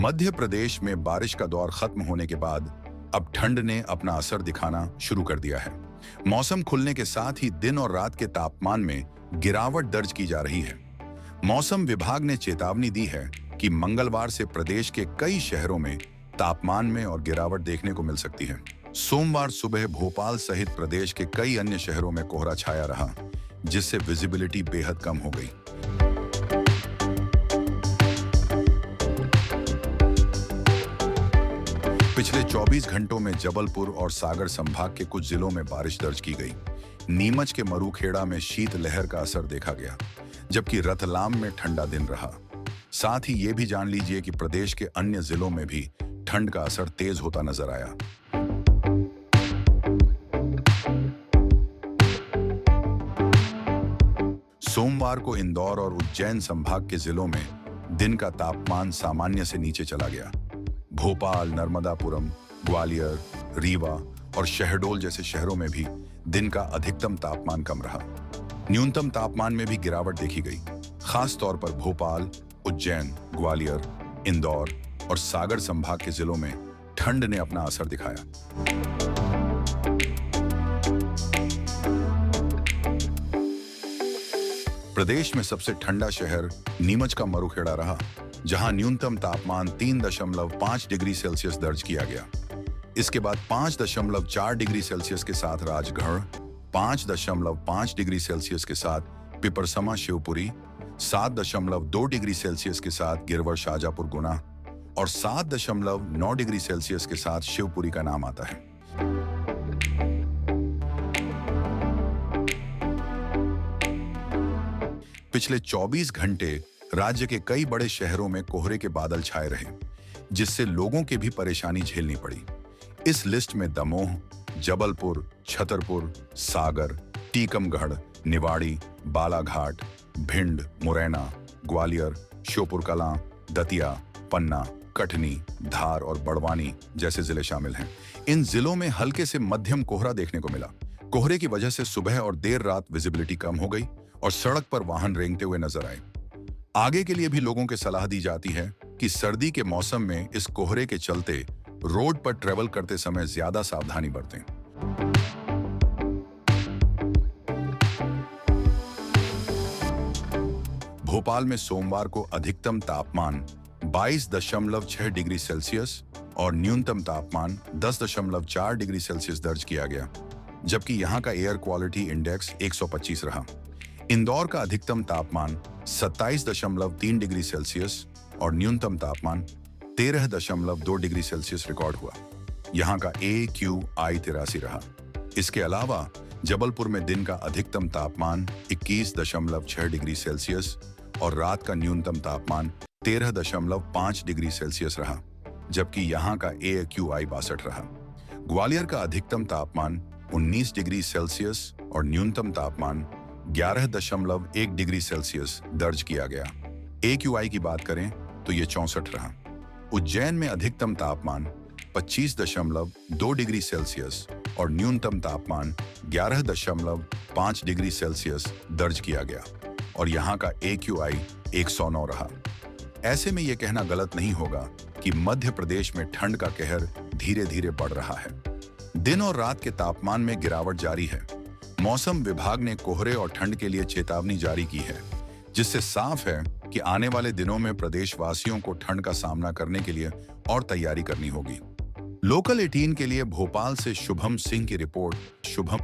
मध्य प्रदेश में बारिश का दौर खत्म होने के बाद अब ठंड ने अपना असर दिखाना शुरू कर दिया है। मौसम खुलने के साथ ही दिन और रात के तापमान में गिरावट दर्ज की जा रही है। मौसम विभाग ने चेतावनी दी है कि मंगलवार से प्रदेश के कई शहरों में तापमान में और गिरावट देखने को मिल सकती है। सोमवार सुबह भोपाल सहित प्रदेश के कई अन्य शहरों में कोहरा छाया रहा, जिससे विजिबिलिटी बेहद कम हो गई। पिछले 24 घंटों में जबलपुर और सागर संभाग के कुछ जिलों में बारिश दर्ज की गई। नीमच के मरूखेड़ा में शीतलहर का असर देखा गया, जबकि रतलाम में ठंडा दिन रहा। साथ ही ये भी जान लीजिए कि प्रदेश के अन्य जिलों में भी ठंड का असर तेज होता नजर आया। सोमवार को इंदौर और उज्जैन संभाग के जिलों में दिन का तापमान सामान्य से नीचे चला गया। भोपाल, नर्मदापुरम, ग्वालियर, रीवा और शहडोल जैसे शहरों में भी दिन का अधिकतम तापमान कम रहा। न्यूनतम तापमान में भी गिरावट देखी गई। खास तौर पर भोपाल, उज्जैन, ग्वालियर, इंदौर और सागर संभाग के जिलों में ठंड ने अपना असर दिखाया। प्रदेश में सबसे ठंडा शहर नीमच का मरूखेड़ा रहा, जहां न्यूनतम तापमान 3.5 डिग्री सेल्सियस दर्ज किया गया। इसके बाद 5.4 डिग्री सेल्सियस के साथ राजगढ़, 5.5 डिग्री सेल्सियस के साथ पिपरसमा शिवपुरी, 7.2 डिग्री सेल्सियस के साथ गिरवर शाजापुर गुना और 7.9 डिग्री सेल्सियस के साथ शिवपुरी का नाम आता है। पिछले 24 घंटे राज्य के कई बड़े शहरों में कोहरे के बादल छाए रहे, जिससे लोगों के भी परेशानी झेलनी पड़ी। इस लिस्ट में दमोह, जबलपुर, छतरपुर, सागर, टीकमगढ़, निवाड़ी, बालाघाट, भिंड, मुरैना, ग्वालियर, श्योपुरकलां, दतिया, पन्ना, कटनी, धार और बड़वानी जैसे जिले शामिल हैं। इन जिलों में हल्के से मध्यम कोहरा देखने को मिला। कोहरे की वजह से सुबह और देर रात विजिबिलिटी कम हो गई और सड़क पर वाहन रेंगते हुए नजर आए। आगे के लिए भी लोगों को सलाह दी जाती है कि सर्दी के मौसम में इस कोहरे के चलते रोड पर ट्रेवल करते समय ज्यादा सावधानी बरतें। भोपाल में सोमवार को अधिकतम तापमान 22.6 डिग्री सेल्सियस और न्यूनतम तापमान 10.4 डिग्री सेल्सियस दर्ज किया गया, जबकि यहां का एयर क्वालिटी इंडेक्स 125 रहा। इंदौर का अधिकतम तापमान 27.3 डिग्री सेल्सियस और न्यूनतम तापमान 13.2 डिग्री सेल्सियस रिकॉर्ड हुआ। यहां का AQI 83 रहा। इसके अलावा जबलपुर में दिन का अधिकतम तापमान 21.6 डिग्री सेल्सियस और रात का न्यूनतम तापमान 13.5 डिग्री सेल्सियस रहा, जबकि यहां का AQI 62 रहा। ग्वालियर का अधिकतम तापमान 19 डिग्री सेल्सियस और न्यूनतम तापमान 11.1 डिग्री सेल्सियस दर्ज किया गया। AQI की बात करें तो ये 64 रहा। उज्जैन में अधिकतम तापमान 25.2 डिग्री सेल्सियस और न्यूनतम तापमान 11.5 डिग्री सेल्सियस दर्ज किया गया और यहाँ का AQI 109 रहा। ऐसे में यह कहना गलत नहीं होगा कि मध्य प्रदेश में ठंड का कहर धीरे धीरे बढ़ रहा है। दिन और रात के तापमान में गिरावट जारी है। मौसम विभाग ने कोहरे और ठंड के लिए चेतावनी जारी की है, जिससे साफ है कि आने वाले दिनों में प्रदेशवासियों को ठंड का सामना करने के लिए और तैयारी करनी होगी। लोकल 18 के लिए भोपाल से शुभम सिंह की रिपोर्ट। शुभम।